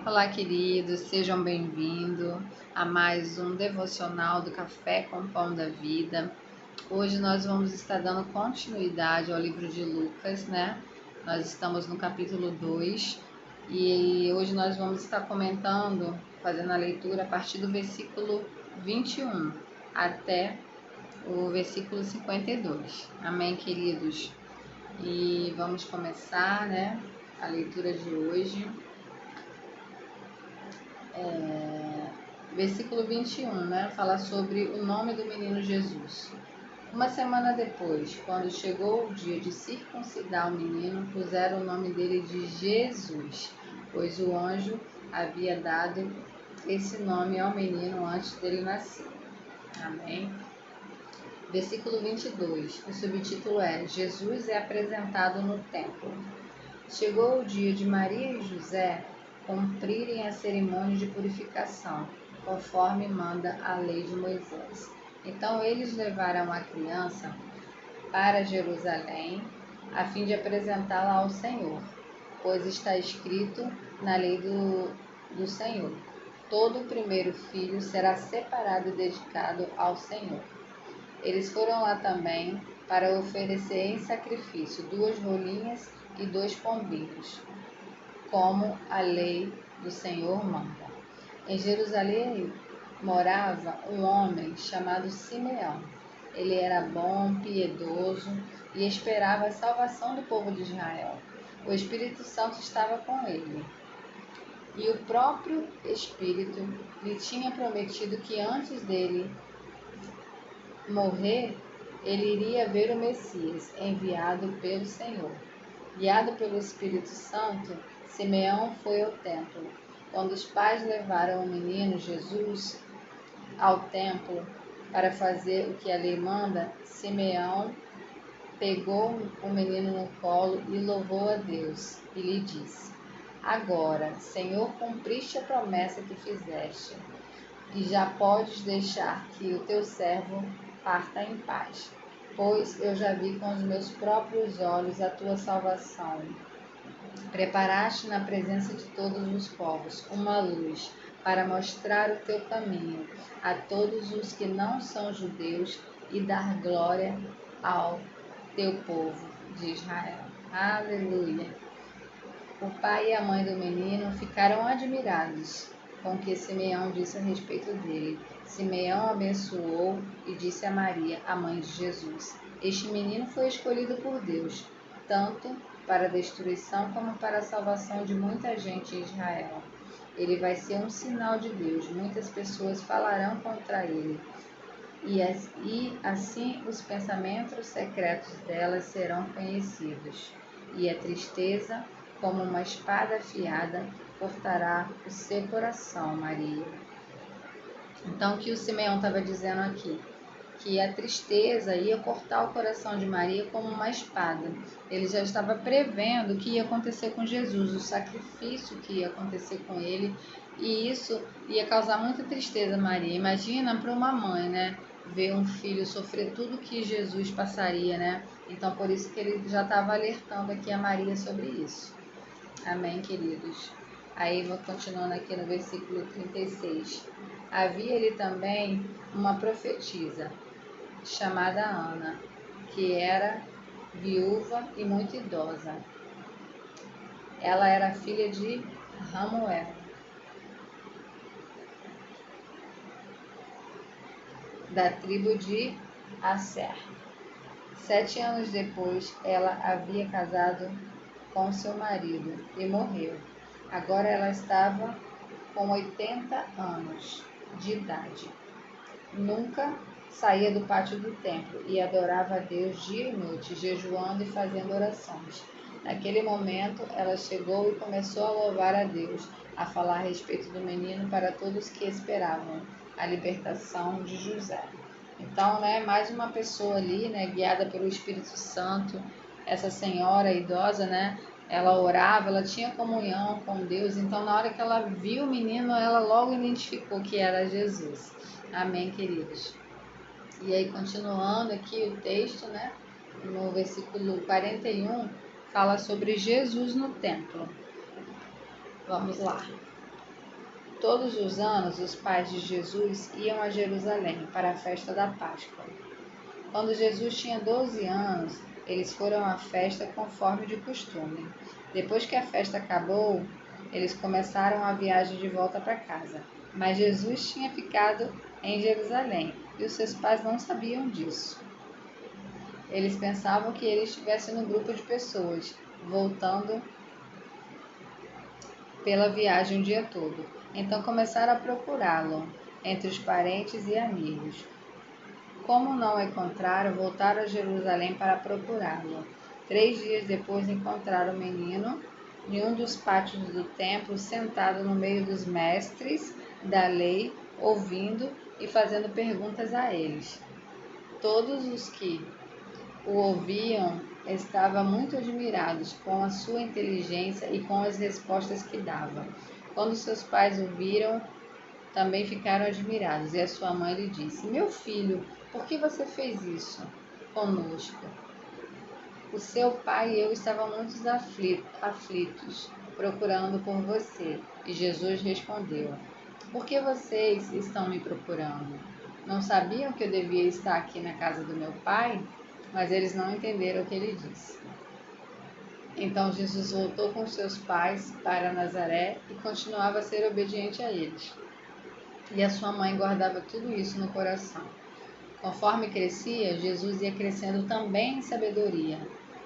Olá, queridos, sejam bem-vindos a mais um devocional do Café com Pão da Vida. Hoje nós vamos estar dando continuidade ao livro de Lucas, né? Nós estamos no capítulo 2 e hoje nós vamos estar comentando, fazendo a leitura a partir do versículo 21 até o versículo 52. Amém, queridos? E vamos começar, né, a leitura de hoje. Versículo 21, né? Fala sobre o nome do menino Jesus. Uma semana depois, quando chegou o dia de circuncidar o menino, puseram o nome dele de Jesus, pois o anjo havia dado esse nome ao menino antes dele nascer. Amém? Versículo 22, o subtítulo é Jesus é apresentado no templo. Chegou o dia de Maria e José cumprirem a cerimônia de purificação, conforme manda a lei de Moisés. Então eles levaram a criança para Jerusalém, a fim de apresentá-la ao Senhor, pois está escrito na lei do Senhor: todo o primeiro filho será separado e dedicado ao Senhor. Eles foram lá também para oferecer em sacrifício 2 rolinhas e 2 pombinhos, como a lei do Senhor manda. Em Jerusalém morava um homem chamado Simeão. Ele era bom, piedoso e esperava a salvação do povo de Israel. O Espírito Santo estava com ele. E o próprio Espírito lhe tinha prometido que antes dele morrer, ele iria ver o Messias, enviado pelo Senhor. Guiado pelo Espírito Santo, Simeão foi ao templo. Quando os pais levaram o menino Jesus ao templo para fazer o que a lei manda, Simeão pegou o menino no colo e louvou a Deus e lhe disse: agora, Senhor, cumpriste a promessa que fizeste, e já podes deixar que o teu servo parta em paz, pois eu já vi com os meus próprios olhos a tua salvação. Preparaste na presença de todos os povos uma luz para mostrar o teu caminho a todos os que não são judeus e dar glória ao teu povo de Israel. Aleluia! O pai e a mãe do menino ficaram admirados com o que Simeão disse a respeito dele. Simeão abençoou e disse a Maria, a mãe de Jesus: este menino foi escolhido por Deus, tanto para a destruição como para a salvação de muita gente em Israel. Ele vai ser um sinal de Deus. Muitas pessoas falarão contra ele, e assim os pensamentos secretos delas serão conhecidos. E a tristeza, como uma espada afiada, cortará o seu coração, Maria. Então, o que o Simeão estava dizendo aqui? Que a tristeza ia cortar o coração de Maria como uma espada. Ele já estava prevendo o que ia acontecer com Jesus, o sacrifício que ia acontecer com ele, e isso ia causar muita tristeza a Maria. Imagina para uma mãe, né? Ver um filho sofrer tudo que Jesus passaria, né? Então, por isso que ele já estava alertando aqui a Maria sobre isso. Amém, queridos? Aí, vou continuando aqui no versículo 36. Havia-lhe também uma profetisa, chamada Ana, que era viúva e muito idosa. Ela era filha de Ramuel, da tribo de Asser. 7 anos depois, ela havia casado com seu marido e morreu. Agora ela estava com 80 anos de idade. Nunca saía do pátio do templo e adorava a Deus dia e noite, jejuando e fazendo orações. Naquele momento, ela chegou e começou a louvar a Deus, a falar a respeito do menino para todos que esperavam a libertação de José. Então, né, mais uma pessoa ali, né, guiada pelo Espírito Santo, essa senhora idosa, né, ela orava, ela tinha comunhão com Deus. Então, na hora que ela viu o menino, ela logo identificou que era Jesus. Amém, queridos? E aí, continuando aqui o texto, né, no versículo 41, fala sobre Jesus no templo. Vamos lá. Todos os anos, os pais de Jesus iam a Jerusalém para a festa da Páscoa. Quando Jesus tinha 12 anos, eles foram à festa conforme de costume. Depois que a festa acabou, eles começaram a viagem de volta para casa. Mas Jesus tinha ficado em Jerusalém e os seus pais não sabiam disso. Eles pensavam que ele estivesse no grupo de pessoas, voltando pela viagem o dia todo. Então começaram a procurá-lo entre os parentes e amigos. Como não o encontraram, voltaram a Jerusalém para procurá-lo. 3 dias depois encontraram o menino em um dos pátios do templo, sentado no meio dos mestres da lei, ouvindo e fazendo perguntas a eles. Todos os que o ouviam estavam muito admirados com a sua inteligência e com as respostas que dava. Quando seus pais o viram, também ficaram admirados, e a sua mãe lhe disse: Meu filho, por que você fez isso conosco? O seu pai e eu estávamos muito aflitos, procurando por você. E Jesus respondeu: Por que vocês estão me procurando? Não sabiam que eu devia estar aqui na casa do meu pai? Mas eles não entenderam o que ele disse. Então Jesus voltou com seus pais para Nazaré e continuava a ser obediente a eles. E a sua mãe guardava tudo isso no coração. Conforme crescia, Jesus ia crescendo também em sabedoria,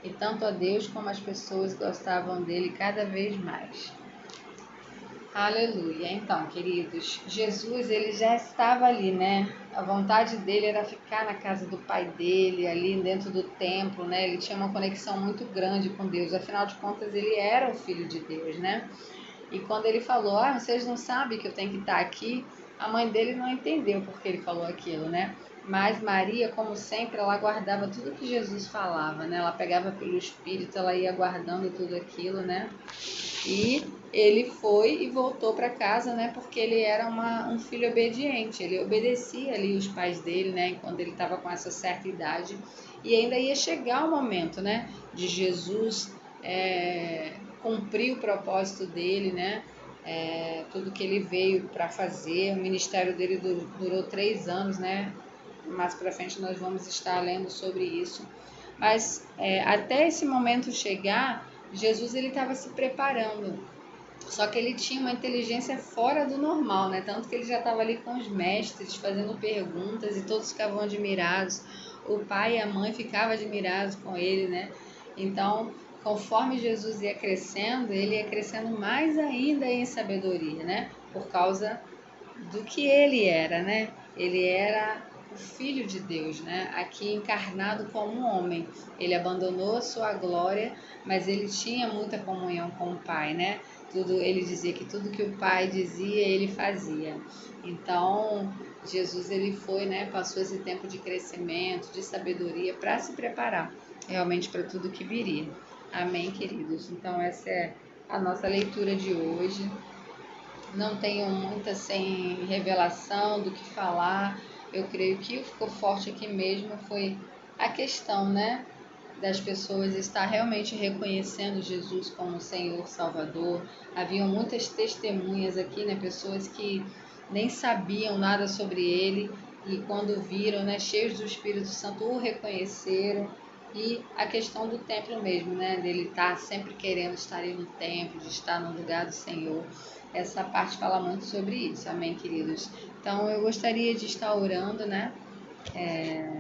e tanto a Deus como as pessoas gostavam dele cada vez mais. Aleluia. Então, queridos, Jesus, ele já estava ali, né? A vontade dele era ficar na casa do pai dele, ali dentro do templo, né? Ele tinha uma conexão muito grande com Deus. Afinal de contas, ele era o filho de Deus, né? E quando ele falou, vocês não sabem que eu tenho que estar aqui, a mãe dele não entendeu porque ele falou aquilo, né? Mas Maria, como sempre, ela guardava tudo que Jesus falava, né? Ela pegava pelo Espírito, ela ia guardando tudo aquilo, né? E ele foi e voltou para casa, né? Porque ele era um filho obediente, ele obedecia ali os pais dele, né? Quando ele estava com essa certa idade. E ainda ia chegar o momento, né? De Jesus cumprir o propósito dele, né? Tudo que ele veio para fazer. O ministério dele durou 3 anos, né? Mais para frente nós vamos estar lendo sobre isso. Mas até esse momento chegar, Jesus ele estava se preparando. Só que ele tinha uma inteligência fora do normal, né? Tanto que ele já estava ali com os mestres, fazendo perguntas e todos ficavam admirados. O pai e a mãe ficavam admirados com ele, né? Então, conforme Jesus ia crescendo, ele ia crescendo mais ainda em sabedoria, né? Por causa do que ele era, né? Ele era o Filho de Deus, né? Aqui encarnado como um homem. Ele abandonou a sua glória, mas ele tinha muita comunhão com o Pai, né? Ele dizia que tudo que o Pai dizia, ele fazia. Então, Jesus ele foi, né? Passou esse tempo de crescimento, de sabedoria, para se preparar realmente para tudo que viria. Amém, queridos? Então, essa é a nossa leitura de hoje. Não tenho muita sem revelação do que falar. Eu creio que o que ficou forte aqui mesmo foi a questão, né, das pessoas estar realmente reconhecendo Jesus como Senhor Salvador. Haviam muitas testemunhas aqui, né, pessoas que nem sabiam nada sobre ele e quando viram, né, cheios do Espírito Santo, o reconheceram. E a questão do templo mesmo, né, dele estar sempre querendo estar ali no templo, de estar no lugar do Senhor. Essa parte fala muito sobre isso, amém, queridos? Então, eu gostaria de estar orando, né?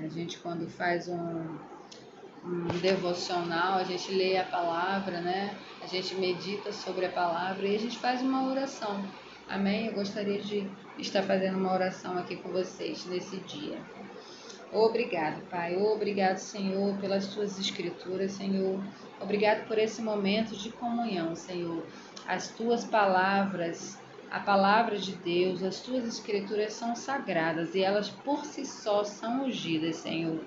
A gente, quando faz um devocional, a gente lê a palavra, né? A gente medita sobre a palavra e a gente faz uma oração, amém? Eu gostaria de estar fazendo uma oração aqui com vocês nesse dia. Obrigado, Pai. Obrigado, Senhor, pelas tuas escrituras, Senhor. Obrigado por esse momento de comunhão, Senhor. As tuas palavras, a palavra de Deus, as tuas escrituras são sagradas e elas por si só são ungidas, Senhor.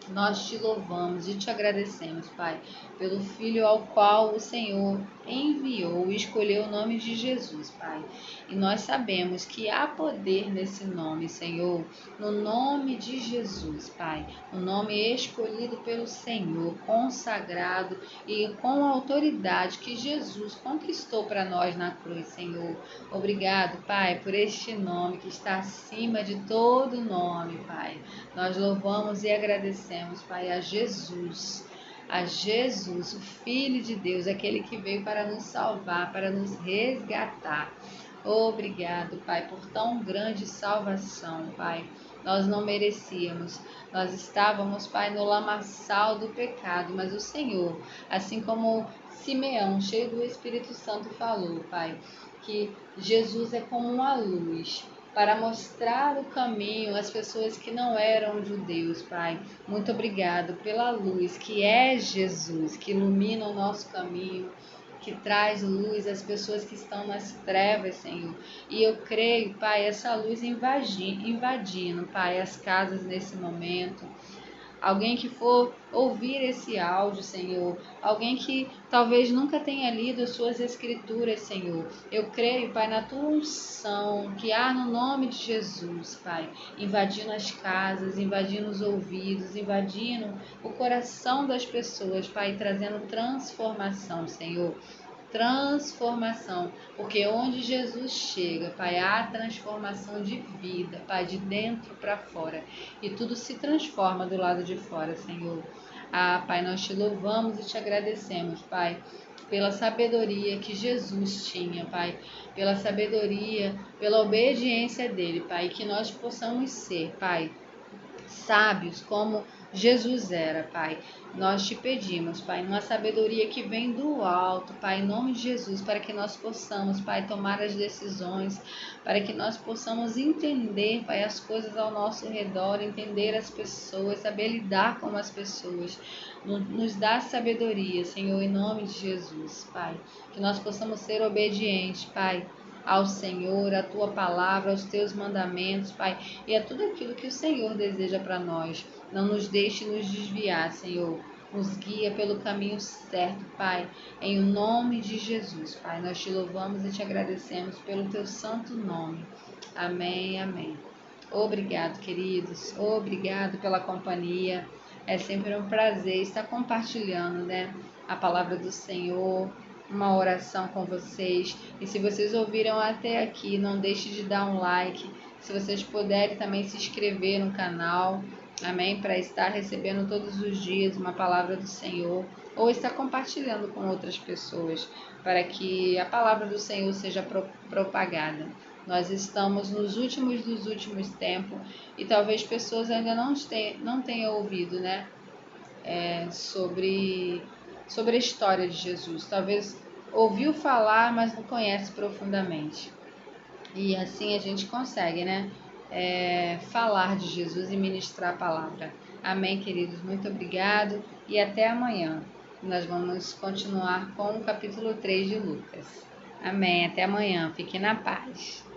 Nós te louvamos e te agradecemos, Pai, pelo Filho ao qual o Senhor enviou e escolheu o nome de Jesus, Pai. E nós sabemos que há poder nesse nome, Senhor, no nome de Jesus, Pai, o nome escolhido pelo Senhor, consagrado e com a autoridade que Jesus conquistou para nós na cruz, Senhor. Obrigado, Pai, por este nome que está acima de todo nome, Pai. Nós louvamos e agradecemos, Pai, a Jesus, o Filho de Deus, aquele que veio para nos salvar, para nos resgatar. Obrigado, Pai, por tão grande salvação, Pai. Nós não merecíamos, nós estávamos, Pai, no lamaçal do pecado, mas o Senhor, assim como Simeão, cheio do Espírito Santo, falou, Pai, que Jesus é como uma luz para mostrar o caminho às pessoas que não eram judeus, Pai. Muito obrigado pela luz que é Jesus, que ilumina o nosso caminho, que traz luz às pessoas que estão nas trevas, Senhor. E eu creio, Pai, essa luz invadindo, Pai, as casas nesse momento. Alguém que for ouvir esse áudio, Senhor, alguém que talvez nunca tenha lido as suas escrituras, Senhor, eu creio, Pai, na tua unção que há no nome de Jesus, Pai, invadindo as casas, invadindo os ouvidos, invadindo o coração das pessoas, Pai, trazendo transformação, Senhor. Transformação, porque onde Jesus chega, Pai, há transformação de vida, Pai, de dentro para fora, e tudo se transforma do lado de fora, Senhor. Ah, Pai, nós te louvamos e te agradecemos, Pai, pela sabedoria que Jesus tinha, Pai, pela sabedoria, pela obediência dele, Pai, que nós possamos ser, Pai, sábios como Jesus era, Pai. Nós te pedimos, Pai, uma sabedoria que vem do alto, Pai, em nome de Jesus, para que nós possamos, Pai, tomar as decisões, para que nós possamos entender, Pai, as coisas ao nosso redor, entender as pessoas, saber lidar com as pessoas. Nos dá sabedoria, Senhor, em nome de Jesus, Pai. Que nós possamos ser obedientes, Pai, ao Senhor, à tua palavra, aos teus mandamentos, Pai, e a tudo aquilo que o Senhor deseja para nós. Não nos deixe nos desviar, Senhor. Nos guia pelo caminho certo, Pai, em o nome de Jesus, Pai. Nós te louvamos e te agradecemos pelo teu santo nome. Amém, amém. Obrigado, queridos. Obrigado pela companhia. É sempre um prazer estar compartilhando, né, a palavra do Senhor, uma oração com vocês. E se vocês ouviram até aqui, não deixe de dar um like. Se vocês puderem também se inscrever no canal, amém? Para estar recebendo todos os dias uma palavra do Senhor, ou estar compartilhando com outras pessoas, para que a palavra do Senhor seja propagada. Nós estamos nos últimos dos últimos tempos e talvez pessoas ainda não tenham ouvido, né? Sobre a história de Jesus. Talvez ouviu falar, mas não conhece profundamente. E assim a gente consegue, né? Falar de Jesus e ministrar a palavra. Amém, queridos? Muito obrigado e até amanhã. Nós vamos continuar com o capítulo 3 de Lucas. Amém. Até amanhã. Fique na paz.